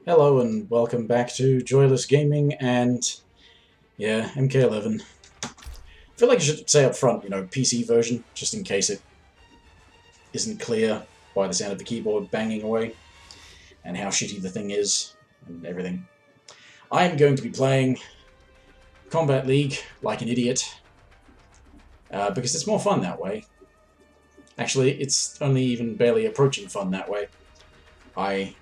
Hello and welcome back to Joyless Gaming and, yeah, MK11. I feel like I should say up front, PC version, just in case it isn't clear by the sound of the keyboard banging away and how shitty the thing is and everything. I am going to be playing Kombat League like an idiot because it's more fun that way. Actually, it's only even barely approaching fun that way. I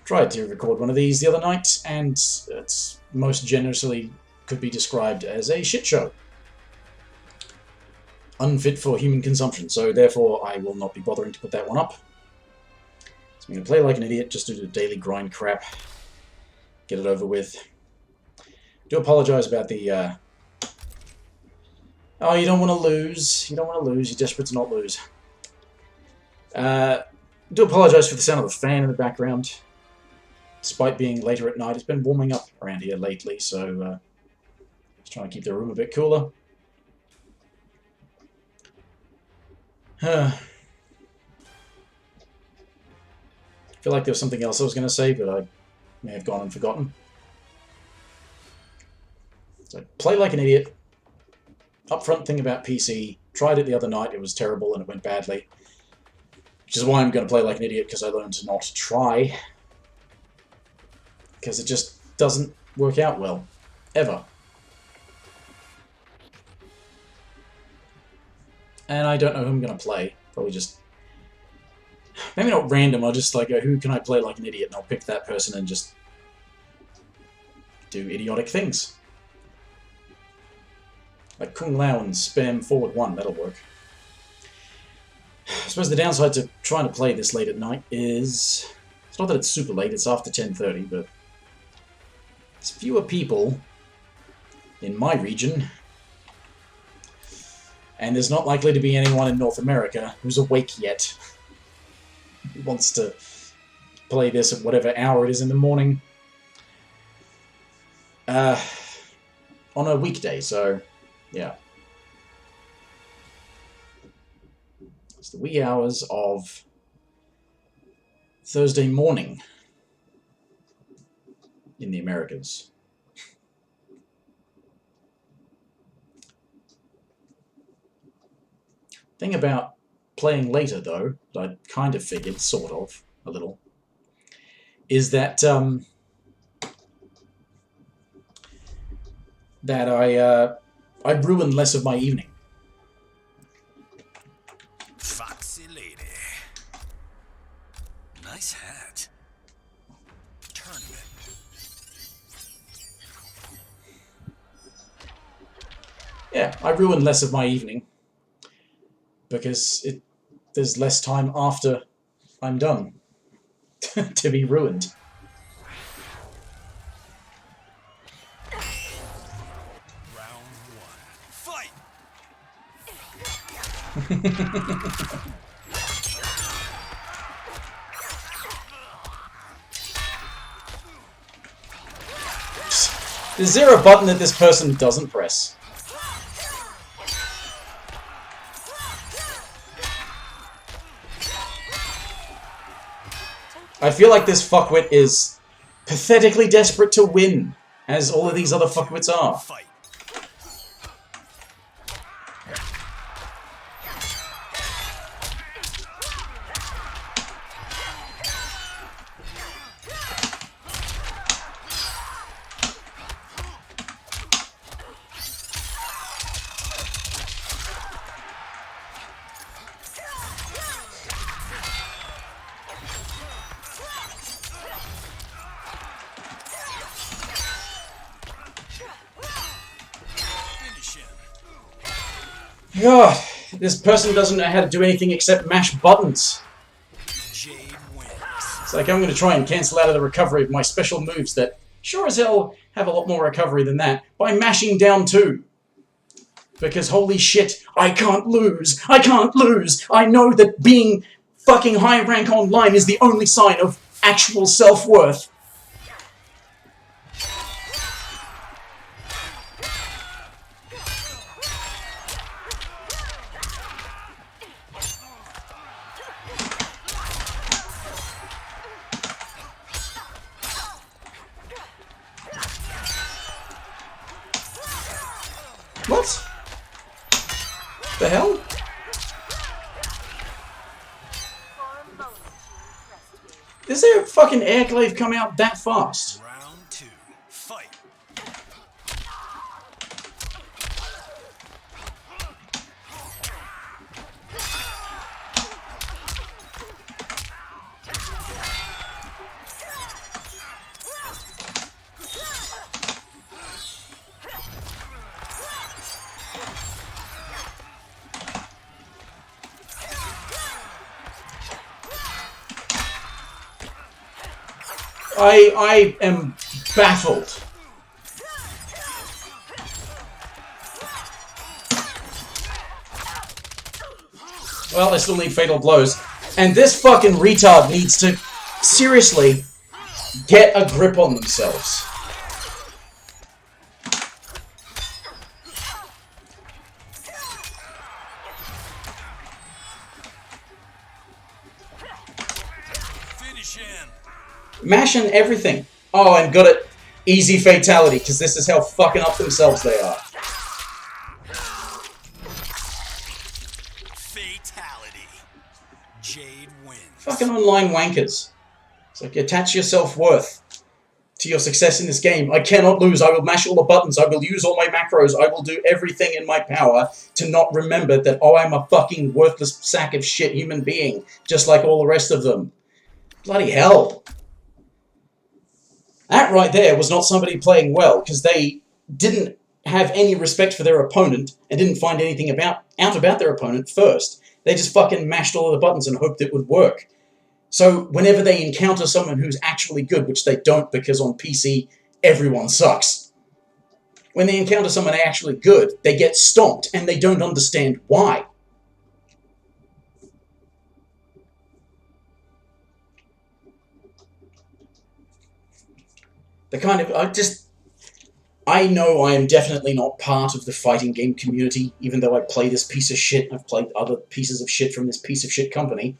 tried to record one of these the other night, and it's most generously could be described as a shit show. Unfit for human consumption, so therefore I will not be bothering to put that one up. So I'm going to play like an idiot, just do the daily grind crap, get it over with. Do apologise about the, oh, you don't want to lose, you're desperate to not lose. Do apologise for the sound of the fan in the background. Despite being later at night, it's been warming up around here lately, so just trying to keep the room a bit cooler. I feel like there was something else I was going to say, but I may have gone and forgotten. So, play like an idiot. Upfront thing about PC. Tried it the other night, it was terrible and it went badly. Which is why I'm going to play like an idiot, because I learned to not try. Because it just doesn't work out well. Ever. And I don't know who I'm going to play. Probably just... maybe not random, I'll just like go, who can I play like an idiot? And I'll pick that person and just do idiotic things. Like Kung Lao and spam forward 1, that'll work. I suppose the downside to trying to play this late at night is... it's not that it's super late, it's after 10:30, but... there's fewer people in my region, and there's not likely to be anyone in North America who's awake yet who wants to play this at whatever hour it is in the morning on a weekday, so yeah. It's the wee hours of Thursday morning in the Americas. Thing about playing later, though, that I kind of figured, sort of, a little, is that I ruin less of my evening. Foxy lady. Nice hat. Tournament. Yeah, I ruin less of my evening because there's less time after I'm done to be ruined. Round 1. Fight! Is there a button that this person doesn't press? I feel like this fuckwit is pathetically desperate to win, as all of these other fuckwits are. Fight. God, this person doesn't know how to do anything except mash buttons. Jade wins. It's like I'm going to try and cancel out of the recovery of my special moves that sure as hell have a lot more recovery than that by mashing down 2. Because holy shit, I can't lose. I can't lose. I know that being fucking high rank online is the only sign of actual self-worth. What? The hell? Is there a fucking airclave come out that fast? Round 2. Fight. I am baffled. Well, I still need fatal blows. And this fucking retard needs to seriously get a grip on themselves. Finish him. Mashing everything. Oh, and got it. Easy fatality, because this is how fucking up themselves they are. Fatality. Jade wins. Fucking online wankers. It's like, attach your self-worth to your success in this game. I cannot lose. I will mash all the buttons. I will use all my macros. I will do everything in my power to not remember that, oh, I'm a fucking worthless sack of shit human being, just like all the rest of them. Bloody hell. That right there was not somebody playing well, because they didn't have any respect for their opponent and didn't find anything out about their opponent first. They just fucking mashed all of the buttons and hoped it would work. So whenever they encounter someone who's actually good, which they don't because on PC everyone sucks, when they encounter someone actually good, they get stomped and they don't understand why. The kind of, I know I am definitely not part of the fighting game community, even though I play this piece of shit. I've played other pieces of shit from this piece of shit company.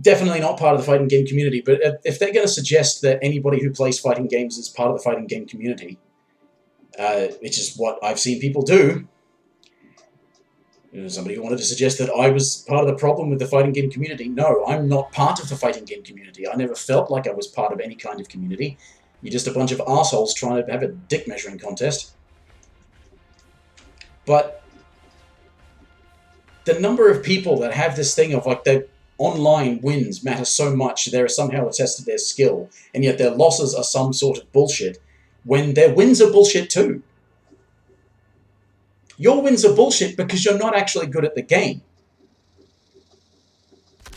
Definitely not part of the fighting game community, but if they're going to suggest that anybody who plays fighting games is part of the fighting game community, which is what I've seen people do, somebody wanted to suggest that I was part of the problem with the fighting game community. No, I'm not part of the fighting game community. I never felt like I was part of any kind of community. You're just a bunch of assholes trying to have a dick measuring contest. But the number of people that have this thing of like their online wins matter so much, they're somehow attested their skill, and yet their losses are some sort of bullshit, when their wins are bullshit too. Your wins are bullshit because you're not actually good at the game.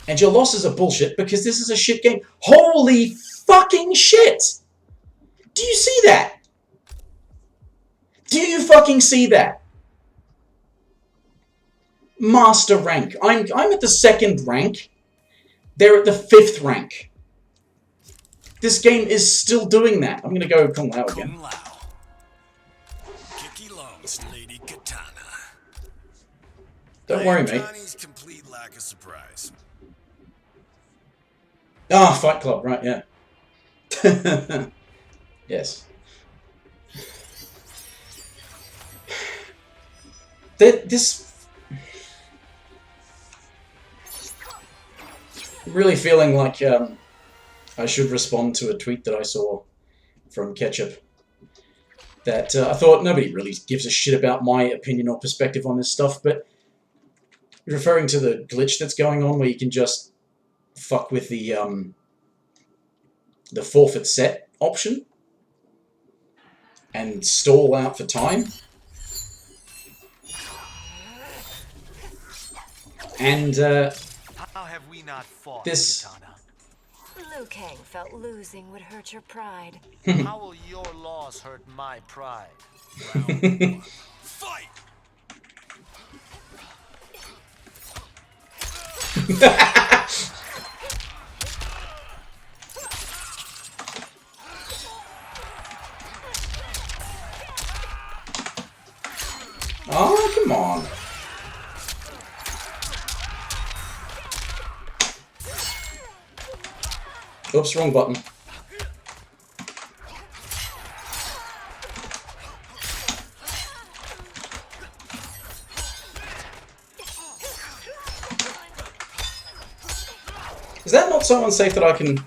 And your losses are bullshit because this is a shit game. Holy fucking shit! Do you see that? Do you fucking see that? Master rank. I'm at the 2nd rank. They're at the 5th rank. This game is still doing that. I'm gonna go Kung Lao again. Kung Lao. Kicky Long's Lady Katana. Don't worry, mate. Johnny's complete lack of surprise. Ah, Fight Club, right, yeah. Yes. This... I'm really feeling like I should respond to a tweet that I saw from Ketchup. That I thought nobody really gives a shit about my opinion or perspective on this stuff, but referring to the glitch that's going on where you can just fuck with the forfeit set option and stall out for time. And how have we not fought, this Katana? Liu Kang felt losing would hurt your pride. How will your loss hurt my pride? Round 1. Fight! Oh, come on. Oops, wrong button. Is that not so unsafe that I can...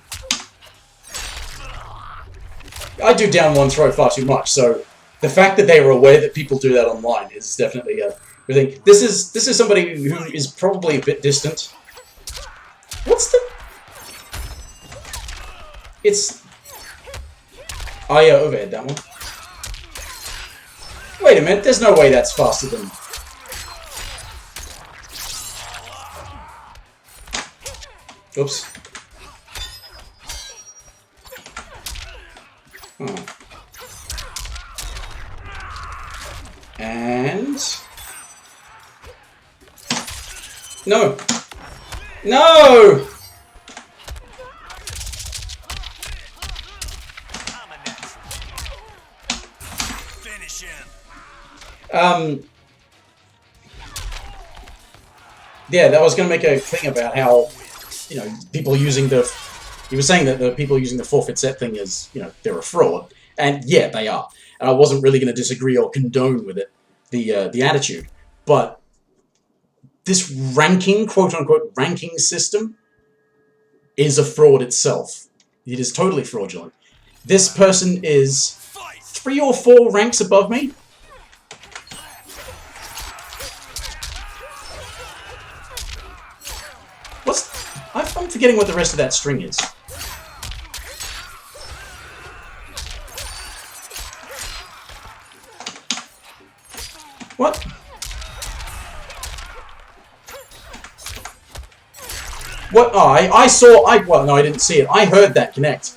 I do down one throw far too much, so the fact that they were aware that people do that online is definitely a thing. This is somebody who is probably a bit distant. What's the... It's... Oh yeah, overhead that one. Wait a minute, there's no way that's faster than... Oops. Oh. And... No! No! Finish him. Yeah, that was going to make a thing about how, you know, people using the... He was saying that the people using the forfeit set thing is, you know, they're a fraud. And yeah, they are. And I wasn't really going to disagree or condone with it, the attitude. But this ranking, quote-unquote, ranking system is a fraud itself. It is totally fraudulent. This person is 3 or 4 ranks above me. I'm forgetting what the rest of that string is. What? What? Oh, I saw... well, no, I didn't see it. I heard that connect.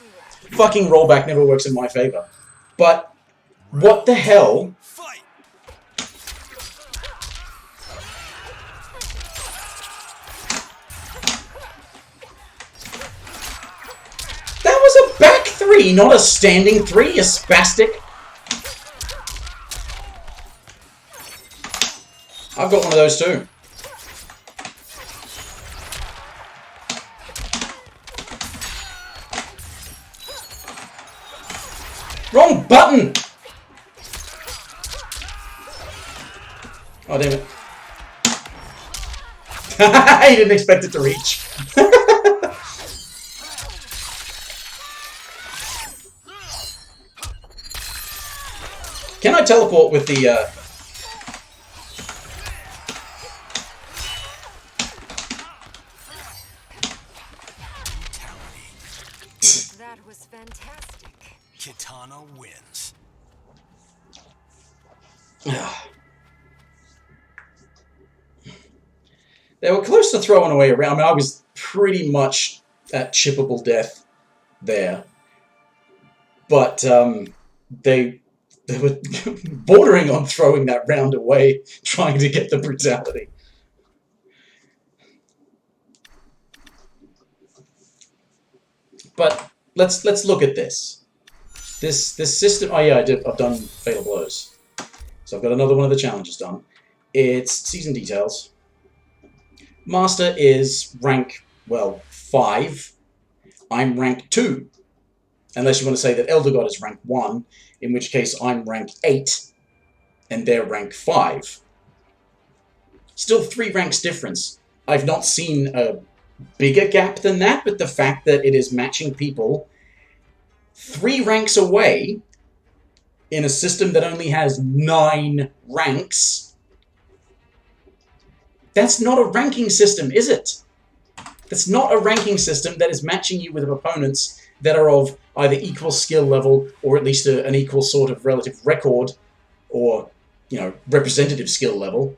Fucking rollback never works in my favor. But, what the hell... That was a back 3, not a standing 3, you spastic. I've got one of those too. Wrong button! Oh, damn it. He didn't expect it to reach. Can I teleport with the, That was fantastic. Kitana wins. They were close to throwing away a round. I mean, I was pretty much at chippable death there. But, they were bordering on throwing that round away, trying to get the brutality. But let's look at this. This system. Oh yeah, I've done fatal blows. So I've got another one of the challenges done. It's season details. Master is rank, well, 5. I'm rank 2. Unless you want to say that Elder God is rank 1, in which case I'm rank 8, and they're rank 5. Still 3 ranks difference. I've not seen a bigger gap than that, but the fact that it is matching people 3 ranks away in a system that only has 9 ranks, that's not a ranking system, is it? That's not a ranking system that is matching you with opponents that are of either equal skill level or at least an equal sort of relative record or, you know, representative skill level.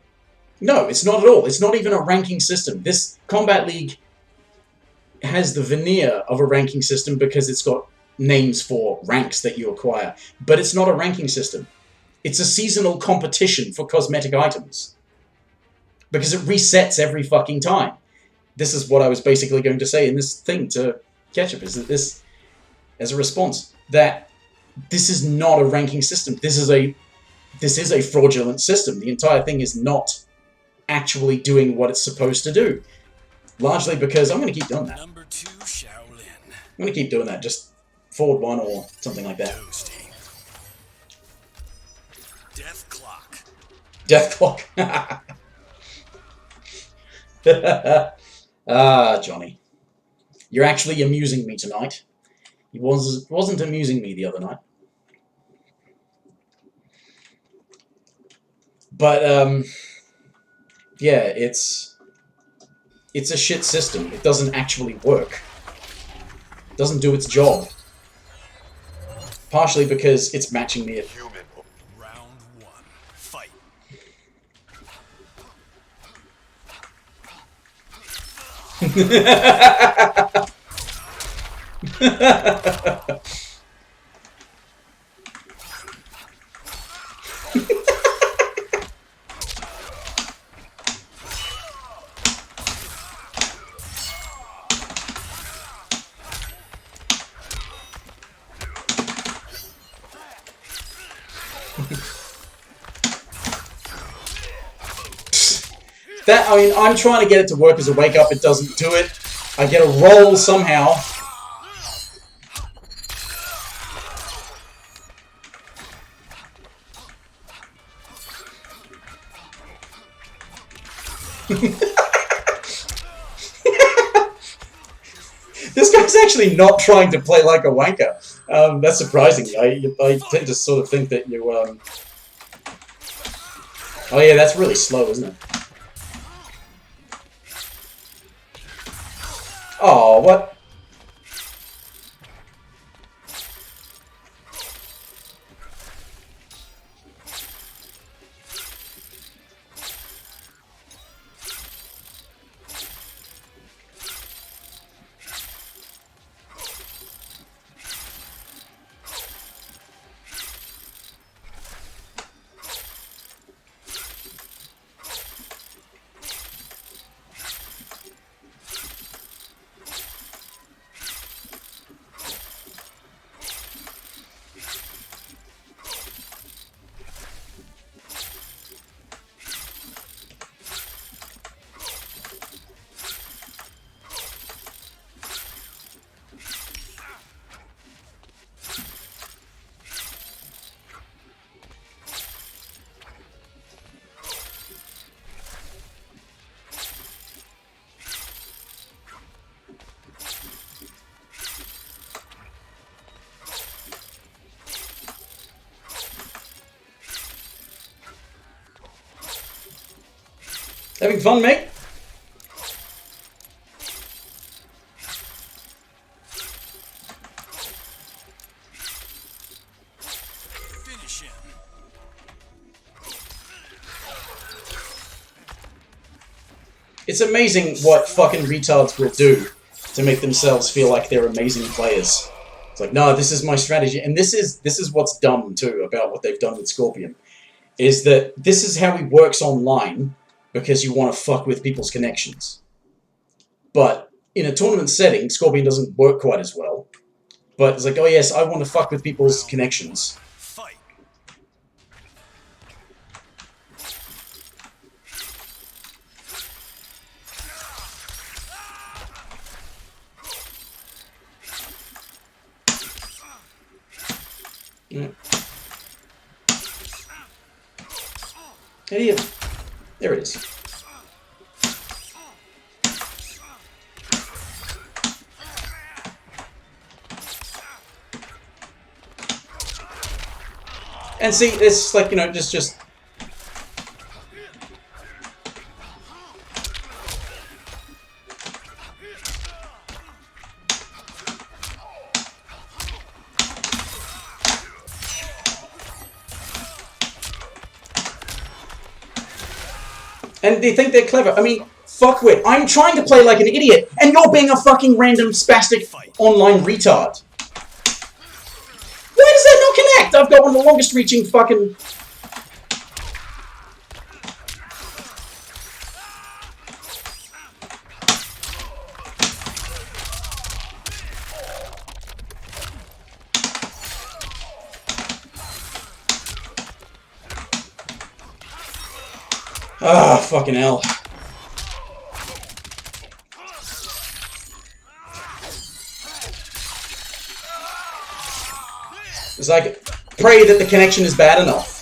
No, it's not at all. It's not even a ranking system. This Kombat League has the veneer of a ranking system because it's got names for ranks that you acquire. But it's not a ranking system. It's a seasonal competition for cosmetic items. Because it resets every fucking time. This is what I was basically going to say in this thing to Ketchup, is that this, as a response, that this is not a ranking system. This is a fraudulent system. The entire thing is not actually doing what it's supposed to do. Largely because I'm going to keep doing that. Number 2, Shaolin. I'm going to keep doing that. Just forward 1 or something like that. Toasty. Death clock. Death clock. Ah, Johnny. You're actually amusing me tonight. He wasn't amusing me the other night. But, yeah, it's a shit system. It doesn't actually work. It doesn't do its job. Partially because it's matching me at... Round 1. Fight. That, I mean, I'm trying to get it to work as a wake-up. It doesn't do it. I get a roll somehow. This guy's actually not trying to play like a wanker. That's surprising. I tend to sort of think that you... Oh yeah, that's really slow, isn't it? Oh, what? Having fun, mate? Finish him. It's amazing what fucking retards will do to make themselves feel like they're amazing players. It's like, no, this is my strategy. And this is what's dumb, too, about what they've done with Scorpion. Is that this is how he works online because you want to fuck with people's connections. But in a tournament setting, Scorpion doesn't work quite as well. But it's like, oh yes, I want to fuck with people's connections. Fight. Yeah. Idiot. There it is. And see, it's like, you know, just... And they think they're clever. I mean, fuckwit. I'm trying to play like an idiot, and you're being a fucking random spastic online retard. Why does that not connect? I've got one of the longest reaching fucking... Ah, fucking hell. It's like, pray that the connection is bad enough.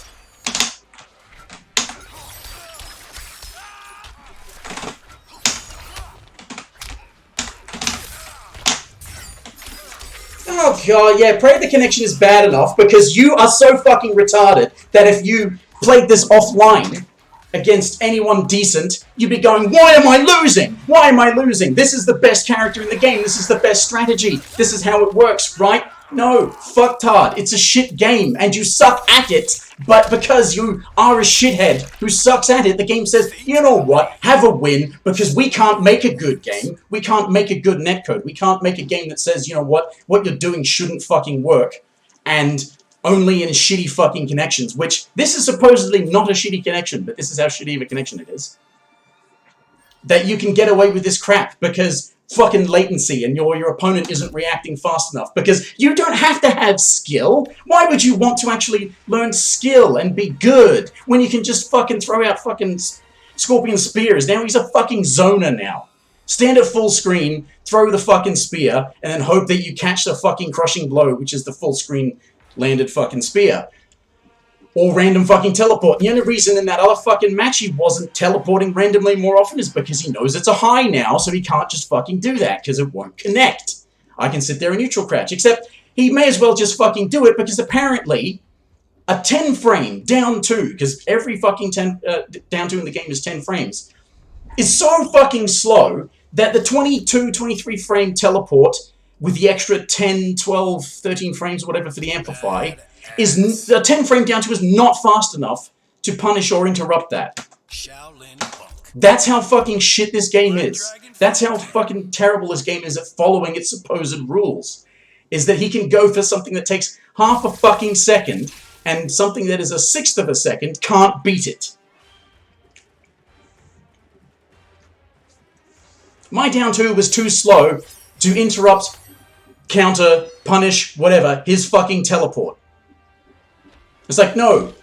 God, yeah, pray the connection is bad enough because you are so fucking retarded that if you played this offline against anyone decent, you'd be going, why am I losing? Why am I losing? This is the best character in the game. This is the best strategy. This is how it works, right? No, fucktard. It's a shit game and you suck at it, but because you are a shithead who sucks at it, the game says, you know what, have a win because we can't make a good game. We can't make a good netcode. We can't make a game that says, you know what you're doing shouldn't fucking work. And only in shitty fucking connections, which this is supposedly not a shitty connection, but this is how shitty of a connection it is. That you can get away with this crap because fucking latency and your opponent isn't reacting fast enough because you don't have to have skill. Why would you want to actually learn skill and be good when you can just fucking throw out fucking scorpion spears? Now he's a fucking zoner now. Stand at full screen, throw the fucking spear, and then hope that you catch the fucking crushing blow, which is the full screen landed fucking spear. Or random fucking teleport. The only reason in that other fucking match he wasn't teleporting randomly more often is because he knows it's a high now, so he can't just fucking do that, because it won't connect. I can sit there and neutral crouch, except he may as well just fucking do it, because apparently a 10 frame down 2, because every fucking down 2 in the game is 10 frames, is so fucking slow that the 22, 23 frame teleport with the extra 10, 12, 13 frames or whatever for the amplify, is the 10 frame down to is not fast enough to punish or interrupt that. That's how fucking shit this game is. That's how fucking terrible this game is at following its supposed rules. Is that he can go for something that takes half a fucking second, and something that is a sixth of a second can't beat it. My down 2 was too slow to interrupt, counter, punish, whatever, his fucking teleport. It's like, no,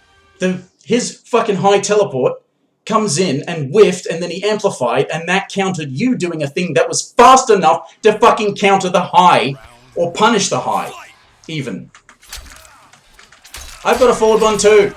his fucking high teleport comes in and whiffed, and then he amplified, and that countered you doing a thing that was fast enough to fucking counter the high, or punish the high, even. I've got a forward one too.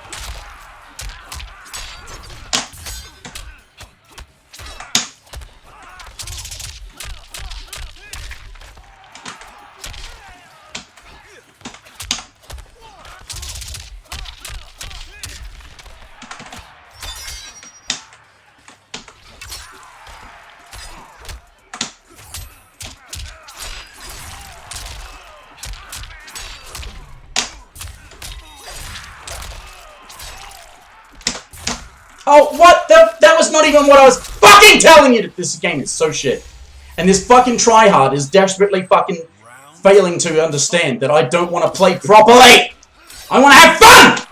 Oh, what? That was not even what I was fucking telling you! This game is so shit. And this fucking tryhard is desperately fucking failing to understand that I don't want to play properly! I want to have fun!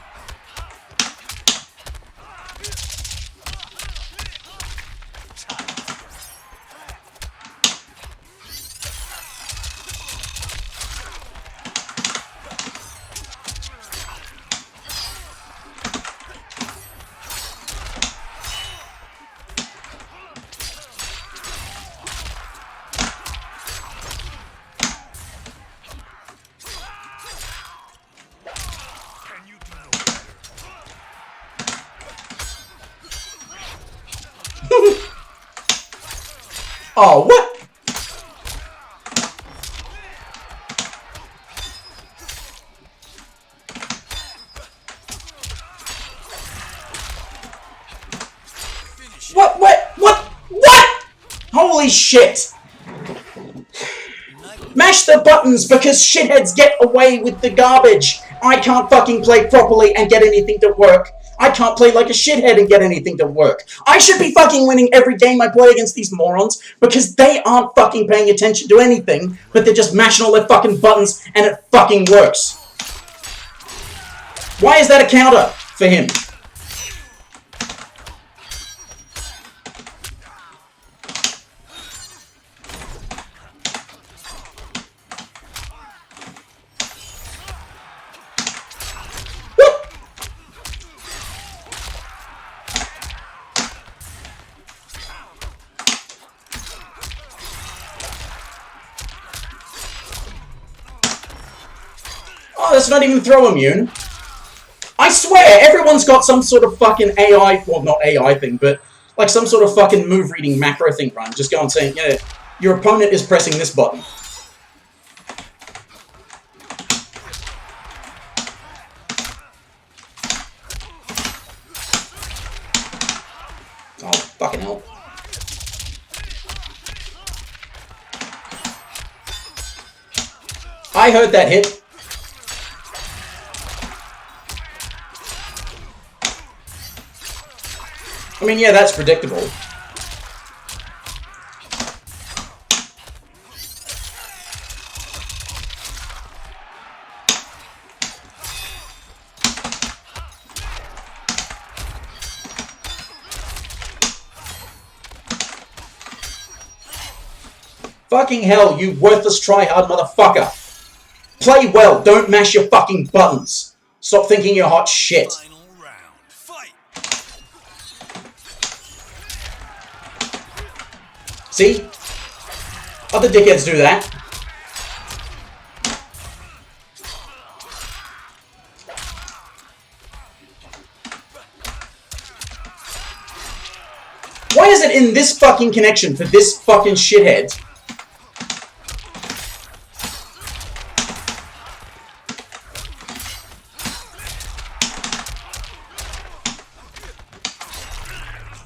Oh, what? What? Holy shit! Mash the buttons because shitheads get away with the garbage. I can't fucking play properly and get anything to work. I can't play like a shithead and get anything to work. I should be fucking winning every game I play against these morons because they aren't fucking paying attention to anything, but they're just mashing all their fucking buttons and it fucking works. Why is that a counter for him? Oh, that's not even throw immune. I swear, everyone's got some sort of fucking AI, well, not AI thing, but like some sort of fucking move reading macro thing run. Just go and say, yeah, your opponent is pressing this button. I heard that hit. I mean, yeah, that's predictable. Fucking hell, you worthless tryhard motherfucker. Play well, don't mash your fucking buttons. Stop thinking you're hot shit. Final round. Fight. See? Other dickheads do that. Why is it in this fucking connection for this fucking shithead?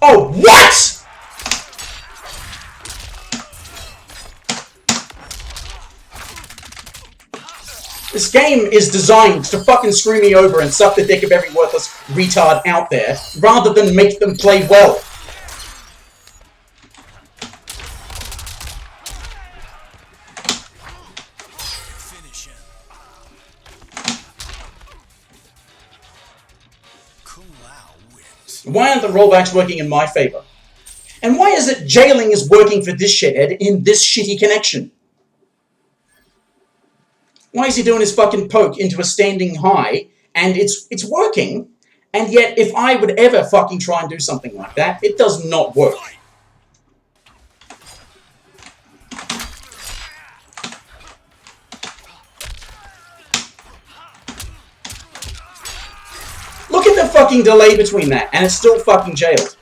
Oh, what?! This game is designed to fucking screw me over and suck the dick of every worthless retard out there, rather than make them play well. Finish him. Kung Lao wins. Why aren't the rollbacks working in my favor? And why is it jailing is working for this shithead in this shitty connection? Why is he doing his fucking poke into a standing high, and it's working, and yet if I would ever fucking try and do something like that, it does not work. Look at the fucking delay between that, and it's still fucking jailed.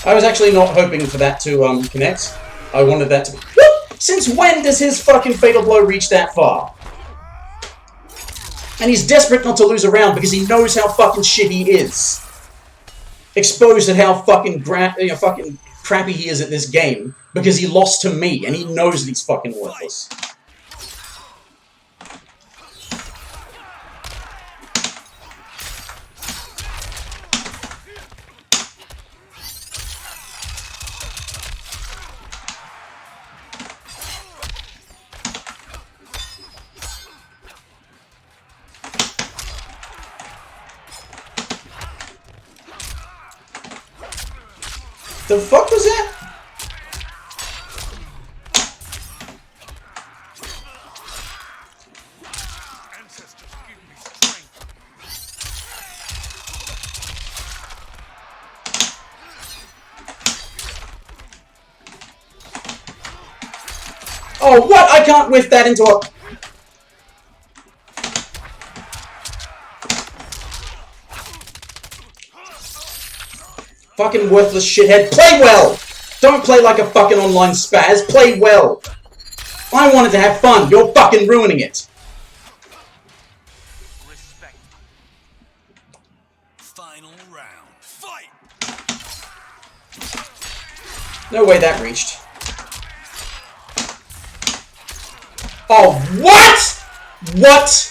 I was actually not hoping for that to connect. I wanted that to be... Since when does his fucking fatal blow reach that far? And he's desperate not to lose a round because he knows how fucking shit he is. Exposed at how fucking fucking crappy he is at this game because he lost to me and he knows that he's fucking worthless. The fuck was that? Oh, what? I can't whiff that into a... Fucking worthless shithead. Play well! Don't play like a fucking online spaz. Play well. I wanted to have fun. You're fucking ruining it. Respect. Final round. Fight! No way that reached. Oh, what? What?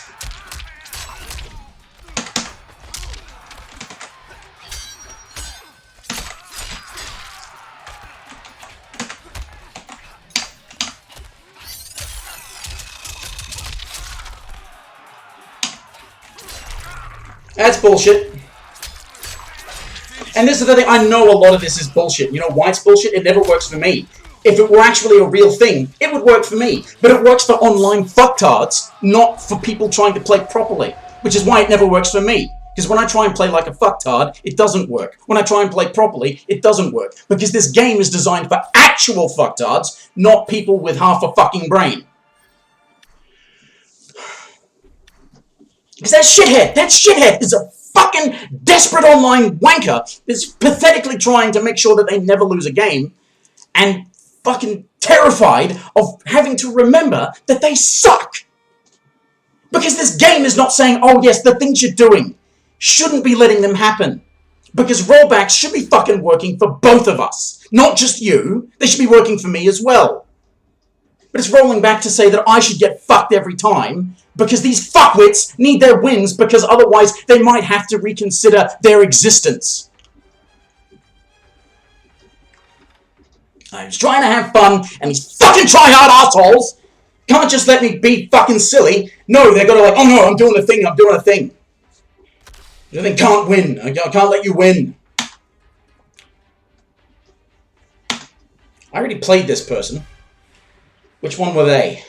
That's bullshit. And this is the thing, I know a lot of this is bullshit. You know why it's bullshit? It never works for me. If it were actually a real thing, it would work for me. But it works for online fucktards, not for people trying to play properly. Which is why it never works for me. Because when I try and play like a fucktard, it doesn't work. When I try and play properly, it doesn't work. Because this game is designed for actual fucktards, not people with half a fucking brain. Because that shithead is a fucking desperate online wanker that's pathetically trying to make sure that they never lose a game and fucking terrified of having to remember that they suck. Because this game is not saying, oh yes, the things you're doing shouldn't be letting them happen. Because rollbacks should be fucking working for both of us. Not just you. They should be working for me as well. But it's rolling back to say that I should get fucked every time because these fuckwits need their wins because otherwise they might have to reconsider their existence. I was trying to have fun and these fucking tryhard assholes can't just let me be fucking silly. No, they're gonna like, oh no, I'm doing a thing, I'm doing a thing. The thing can't win. I can't let you win. I already played this person. Which one were they?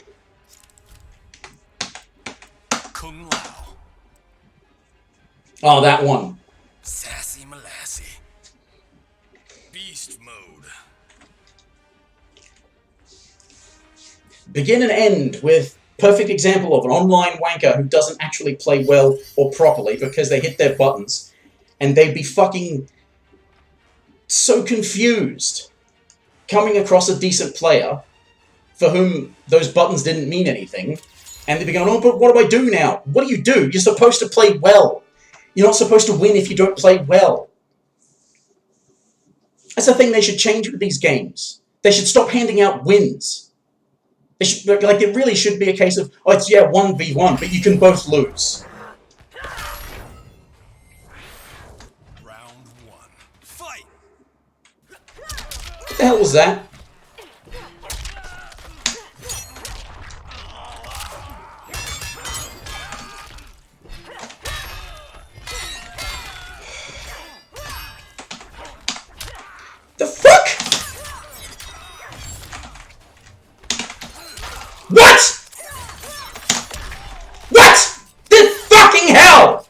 Kung Lao. Oh, that one. Sassy Molassy. Beast mode. Begin and end with perfect example of an online wanker who doesn't actually play well or properly because they hit their buttons, and they'd be fucking so confused coming across a decent player for whom those buttons didn't mean anything, and they'd be going, oh, but what do I do now? What do? You're supposed to play well. You're not supposed to win if you don't play well. That's the thing they should change with these games. They should stop handing out wins. They should, like, it really should be a case of, oh, it's, yeah, 1v1, but you can both lose. Round one. Fight! What the hell was that? The fuck? What? What? The fucking hell?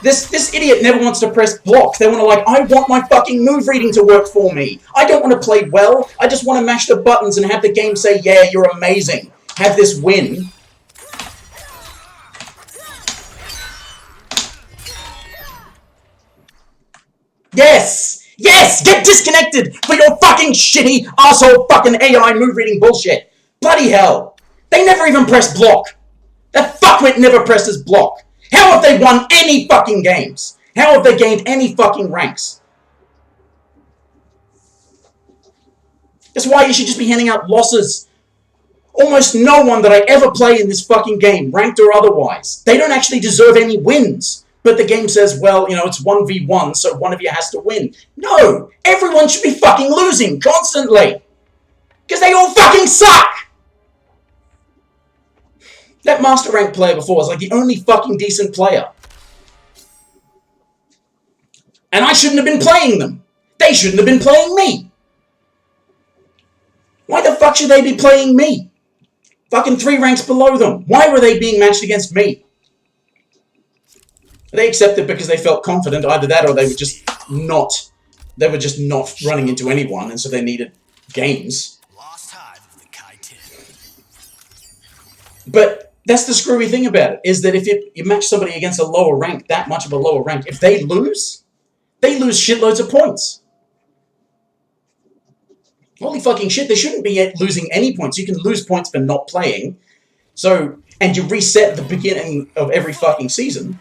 This idiot never wants to press block. They want to like, I want my fucking move reading to work for me. I don't want to play well. I just want to mash the buttons and have the game say, yeah, you're amazing. Have this win. Yes! Yes! Get disconnected for your fucking shitty asshole fucking AI move reading bullshit. Bloody hell. They never even press block. That fuckwit never presses block. How have they won any fucking games? How have they gained any fucking ranks? That's why you should just be handing out losses. Almost no one that I ever play in this fucking game, ranked or otherwise, they don't actually deserve any wins. But the game says, well, you know, it's 1v1, so one of you has to win. No! Everyone should be fucking losing constantly! Because they all fucking suck! That Master Rank player before was like the only fucking decent player. And I shouldn't have been playing them. They shouldn't have been playing me. Why the fuck should they be playing me? Fucking 3 ranks below them. Why were they being matched against me? They accepted because they felt confident, either that or they were just not running into anyone, and so they needed games. Lost hive of the Kai-10. But that's the screwy thing about it, is that if you match somebody against a lower rank, that much of a lower rank, if they lose shitloads of points. Holy fucking shit, they shouldn't be losing any points. You can lose points for not playing. So, and you reset at the beginning of every fucking season.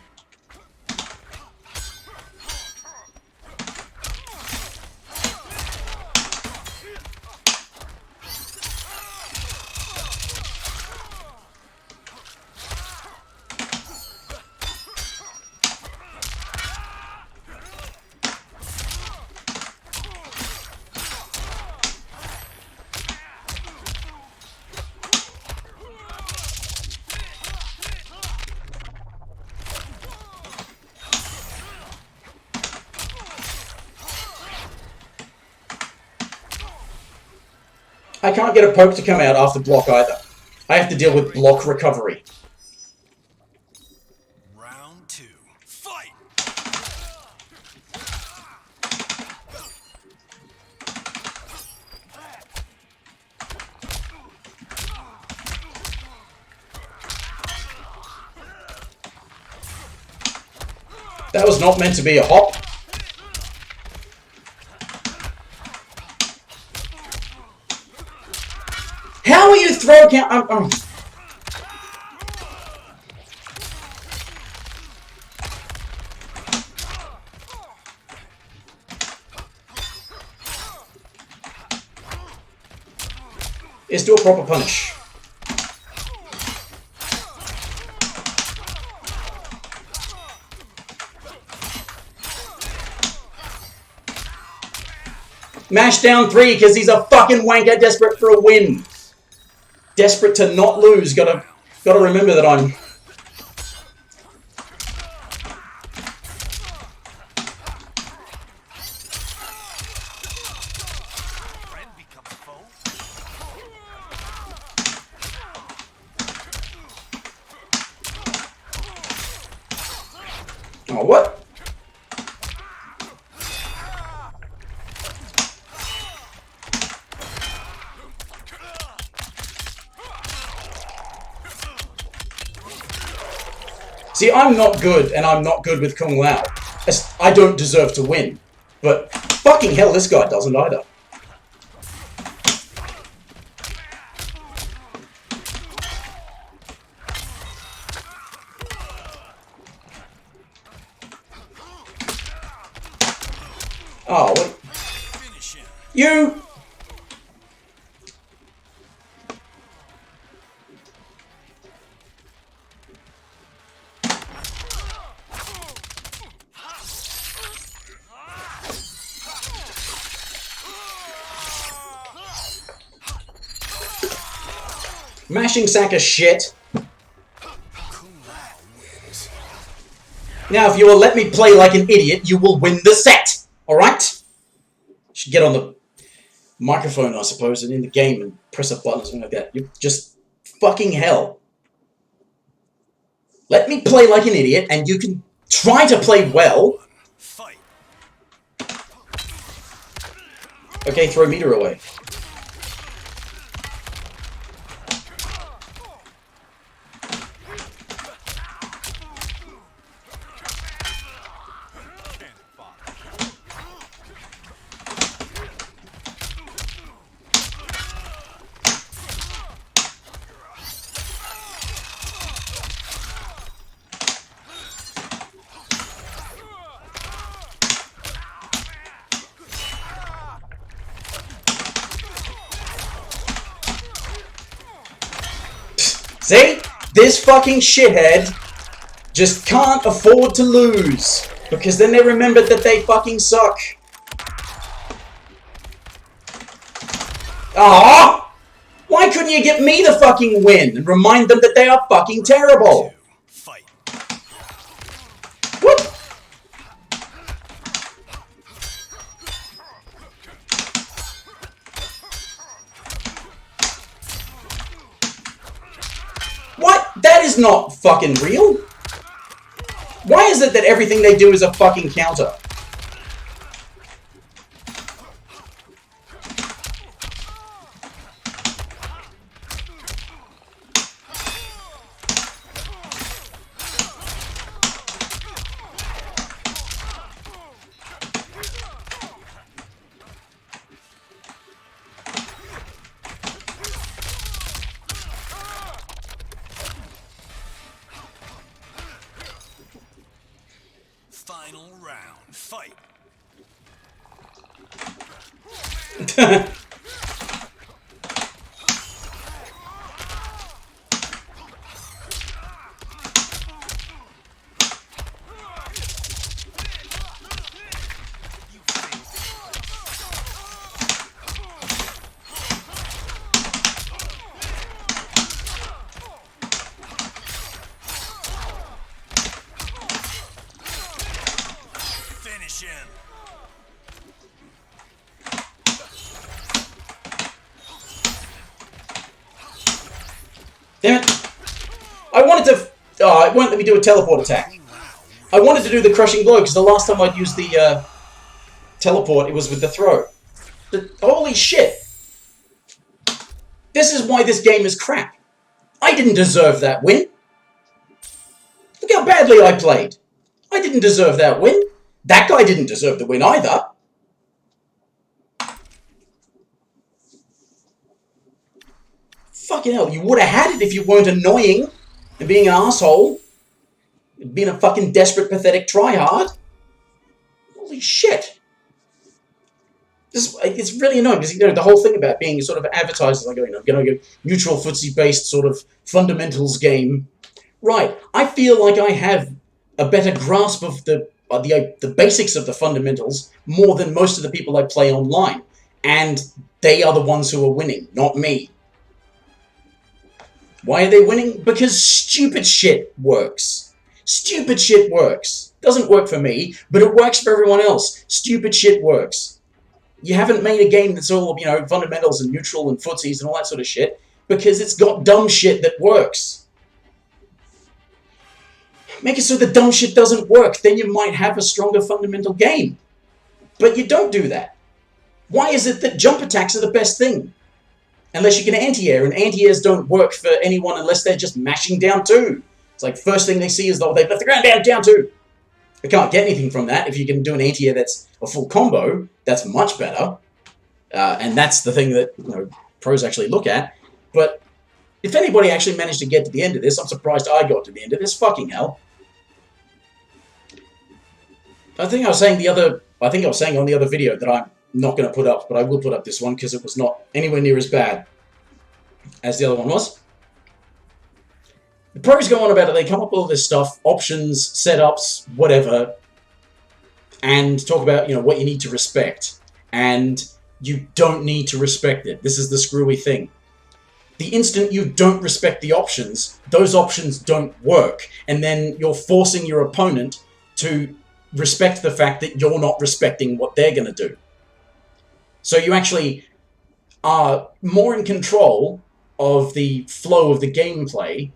I can't get a poke to come out after block either. I have to deal with block recovery. Round 2. Fight! That was not meant to be a hop. How are you throw count? Is do a proper punish. Mash down 3 because he's a fucking wanker desperate for a win. Desperate to not lose. Gotta remember that I'm... Friend becomes foe. Oh, what? See, I'm not good, and I'm not good with Kung Lao. I don't deserve to win. But fucking hell, this guy doesn't either. Oh, what? Finish him. You... Mashing sack of shit. Kung Lao wins. Now, if you will let me play like an idiot, you will win the set. Alright? Should get on the microphone, I suppose, and in the game and press a button or something like that. You just fucking hell. Let me play like an idiot, and you can try to play well. Fight! Okay, throw meter away. See? This fucking shithead just can't afford to lose. Because then they remembered that they fucking suck. Ah! Why couldn't you get me the fucking win and remind them that they are fucking terrible? Fight! What? What? That is not fucking real. Why is it that everything they do is a fucking counter? Final round. Fight! Finish him! won't let me do a teleport attack. I wanted to do the crushing blow because the last time I'd used the teleport, it was with the throw. But holy shit! This is why this game is crap. I didn't deserve that win. Look how badly I played. I didn't deserve that win. That guy didn't deserve the win either. Fucking hell, you would have had it if you weren't annoying and being an asshole. Being a fucking desperate, pathetic tryhard. Holy shit. It's really annoying because, you know, the whole thing about being sort of advertised as like, you know, going to go neutral footsie-based sort of fundamentals game. Right, I feel like I have a better grasp of the basics of the fundamentals more than most of the people I play online. And they are the ones who are winning, not me. Why are they winning? Because stupid shit works. Stupid shit works. Doesn't work for me, but it works for everyone else. Stupid shit works. You haven't made a game that's all, you know, fundamentals and neutral and footsies and all that sort of shit because it's got dumb shit that works. Make it so the dumb shit doesn't work, then you might have a stronger fundamental game. But you don't do that. Why is it that jump attacks are the best thing? Unless you can anti-air, and anti-airs don't work for anyone unless they're just mashing down 2. It's like first thing they see is they've left the ground down 2. They can't get anything from that. If you can do an anti-air that's a full combo, that's much better. And that's the thing that, you know, pros actually look at. But if anybody actually managed to get to the end of this, I'm surprised I got to the end of this. Fucking hell. I think I was saying on the other video that I'm not going to put up, but I will put up this one because it was not anywhere near as bad as the other one was. The pros go on about it, they come up with all this stuff, options, setups, whatever, and talk about, you know, what you need to respect. And you don't need to respect it. This is the screwy thing. The instant you don't respect the options, those options don't work. And then you're forcing your opponent to respect the fact that you're not respecting what they're going to do. So you actually are more in control of the flow of the gameplay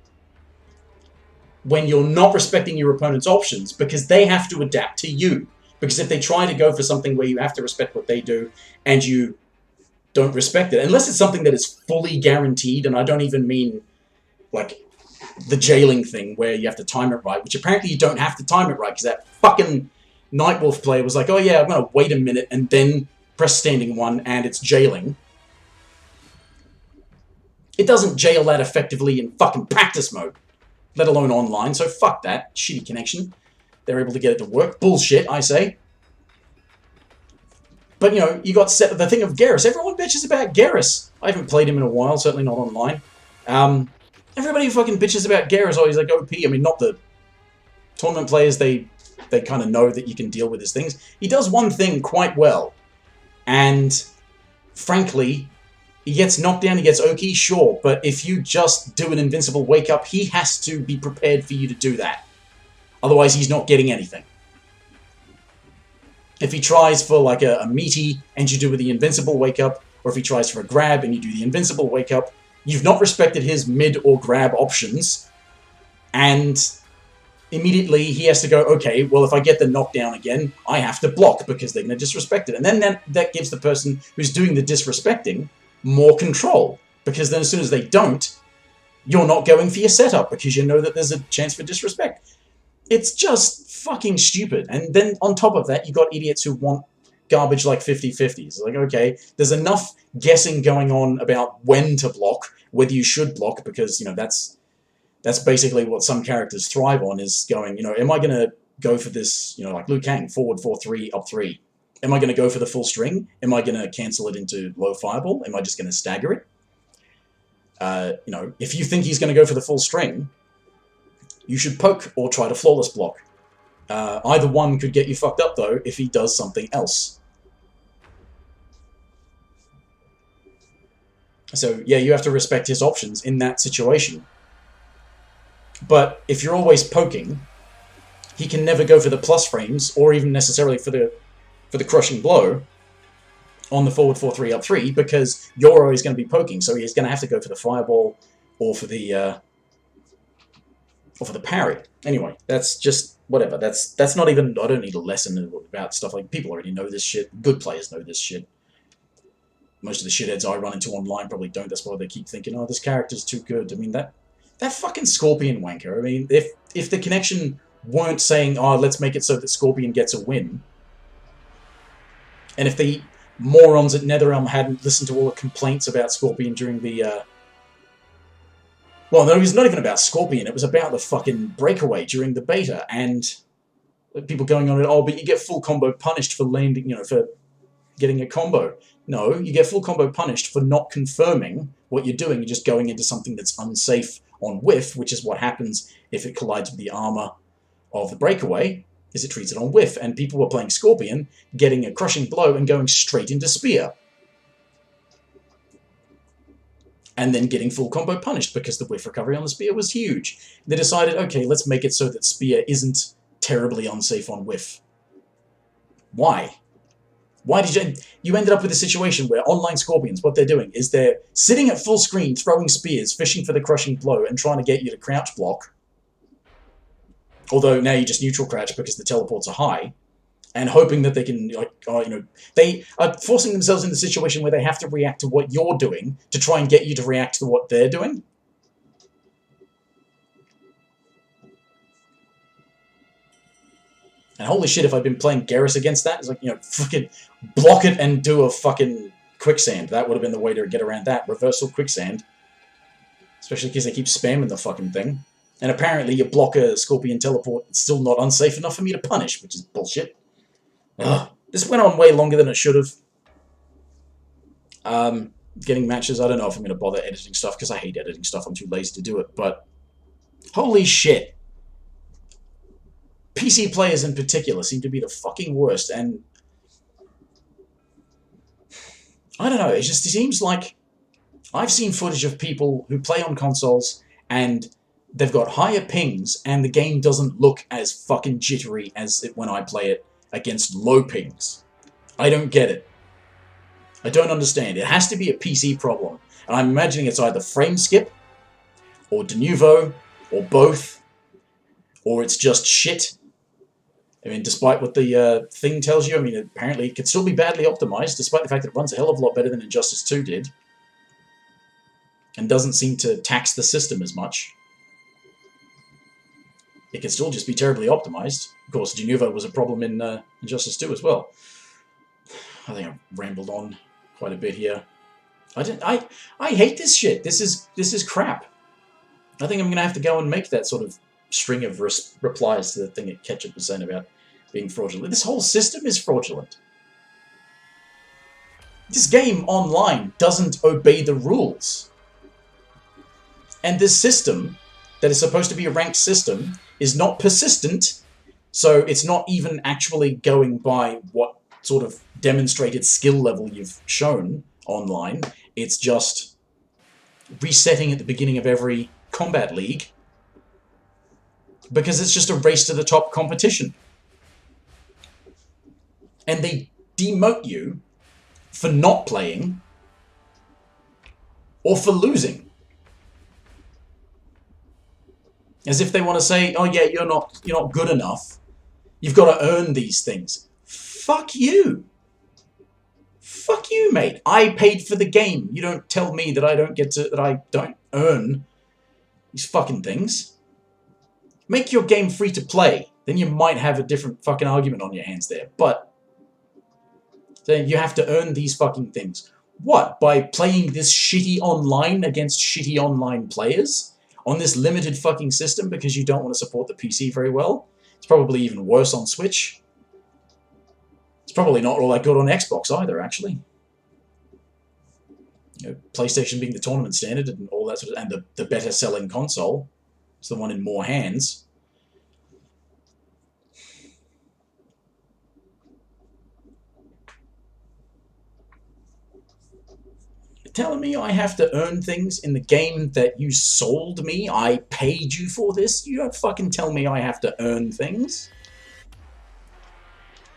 when you're not respecting your opponent's options, because they have to adapt to you. Because if they try to go for something where you have to respect what they do and you don't respect it, unless it's something that is fully guaranteed, and I don't even mean like the jailing thing where you have to time it right, which apparently you don't have to time it right because that fucking Nightwolf player was like, oh yeah, I'm going to wait a minute and then press standing 1 and it's jailing. It doesn't jail that effectively in fucking practice mode, let alone online, so fuck that. Shitty connection. They're able to get it to work. Bullshit, I say. But, you know, you got set the thing of Garrus. Everyone bitches about Garrus. I haven't played him in a while, certainly not online. Everybody fucking bitches about Garrus. Oh, he's like OP. I mean, not the tournament players. They kind of know that you can deal with his things. He does one thing quite well. And, frankly, he gets knocked down, he gets Oki, sure. But if you just do an invincible wake-up, he has to be prepared for you to do that. Otherwise, he's not getting anything. If he tries for like a meaty and you do the invincible wake-up, or if he tries for a grab and you do the invincible wake-up, you've not respected his mid or grab options, and immediately he has to go, okay, well, if I get the knockdown again, I have to block because they're going to disrespect it. And then that gives the person who's doing the disrespecting more control, because then as soon as they don't, you're not going for your setup because you know that there's a chance for disrespect. It's just fucking stupid. And then on top of that, you got idiots who want garbage like 50-50s. It's like, okay, there's enough guessing going on about when to block, whether you should block, because, you know, that's basically what some characters thrive on, is going, you know, am I going to go for this, you know, like Liu Kang, forward 4-3, up 3. Am I going to go for the full string? Am I going to cancel it into low fireball? Am I just going to stagger it? You know, if you think he's going to go for the full string, you should poke or try to flawless block. Either one could get you fucked up, though, if he does something else. So, yeah, you have to respect his options in that situation. But if you're always poking, he can never go for the plus frames, or even necessarily for the crushing blow on the forward 4-3 up 3, because you're always going to be poking, so he's going to have to go for the fireball or for the or for the parry. Anyway, that's just whatever. That's not even. I don't need a lesson about stuff like people already know this shit. Good players know this shit. Most of the shitheads I run into online probably don't. That's why they keep thinking, oh, this character's too good. I mean, that fucking Scorpion wanker. I mean, if the connection weren't saying, oh, let's make it so that Scorpion gets a win, and if the morons at NetherRealm hadn't listened to all the complaints about Scorpion during the, well, no, it was not even about Scorpion, it was about the fucking breakaway during the beta, and people going on it, oh, but you get full combo punished for landing, you know, for getting a combo. No, you get full combo punished for not confirming what you're doing. You're just going into something that's unsafe on whiff, which is what happens if it collides with the armor of the breakaway, is it treats it on whiff. And people were playing Scorpion, getting a crushing blow and going straight into spear. And then getting full combo punished because the whiff recovery on the spear was huge. They decided, okay, let's make it so that spear isn't terribly unsafe on whiff. Why? Why did you ended up with a situation where online Scorpions, what they're doing is they're sitting at full screen, throwing spears, fishing for the crushing blow, and trying to get you to crouch block. Although now you just neutral crouch because the teleports are high, and hoping that they can, like, you know, they are forcing themselves in the situation where they have to react to what you're doing to try and get you to react to what they're doing. And holy shit, if I'd been playing Garrus against that, it's like, you know, fucking block it and do a fucking quicksand. That would have been the way to get around that. Reversal quicksand. Especially because they keep spamming the fucking thing. And apparently you block a Scorpion teleport, it's still not unsafe enough for me to punish, which is bullshit. Ugh. This went on way longer than it should have. Getting matches, I don't know if I'm going to bother editing stuff, because I hate editing stuff, I'm too lazy to do it, but holy shit. PC players in particular seem to be the fucking worst, and I don't know, it seems like I've seen footage of people who play on consoles and they've got higher pings and the game doesn't look as fucking jittery as when I play it against low pings. I don't get it. I don't understand. It has to be a PC problem, and I'm imagining it's either frame skip or de novo or both, or it's just shit. I mean, despite what the thing tells you, I mean, apparently it could still be badly optimized, despite the fact that it runs a hell of a lot better than Injustice 2 did. And doesn't seem to tax the system as much. It could still just be terribly optimized. Of course, de novo was a problem in Injustice 2 as well. I think I've rambled on quite a bit here. I hate this shit. This is crap. I think I'm going to have to go and make that sort of string of replies to the thing that Ketchup was saying about being fraudulent. This whole system is fraudulent. This game online doesn't obey the rules. And this system, that is supposed to be a ranked system, is not persistent, so it's not even actually going by what sort of demonstrated skill level you've shown online. It's just resetting at the beginning of every Kombat League, because it's just a race to the top competition. And they demote you for not playing or for losing. As if they want to say, oh yeah, you're not good enough. You've got to earn these things. Fuck you. Fuck you, mate. I paid for the game. You don't tell me that I don't earn these fucking things. Make your game free to play. Then you might have a different fucking argument on your hands there. But then you have to earn these fucking things. What? By playing this shitty online against shitty online players? On this limited fucking system because you don't want to support the PC very well? It's probably even worse on Switch. It's probably not all that good on Xbox either, actually. You know, PlayStation being the tournament standard and all that sort of, and the better selling console. It's the one in more hands. You're telling me I have to earn things in the game that you sold me? I paid you for this? You don't fucking tell me I have to earn things.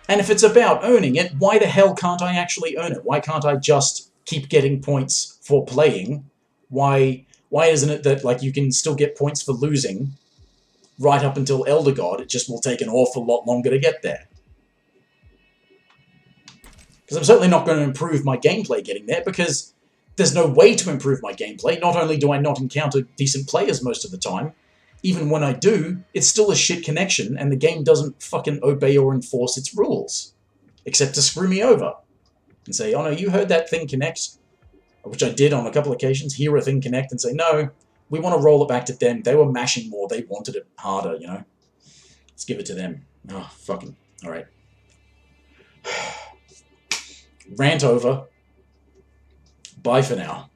And if it's about earning it, why the hell can't I actually earn it? Why can't I just keep getting points for playing? Why isn't it that, like, you can still get points for losing right up until Elder God. It just will take an awful lot longer to get there. Because I'm certainly not going to improve my gameplay getting there, because there's no way to improve my gameplay. Not only do I not encounter decent players most of the time, even when I do, it's still a shit connection, and the game doesn't fucking obey or enforce its rules. Except to screw me over. And say, oh no, you heard that thing connect? Which I did on a couple of occasions, hear a thing connect and say, no, we want to roll it back to them. They were mashing more, they wanted it harder, you know? Let's give it to them. Oh, fucking, alright. Rant over. Bye for now.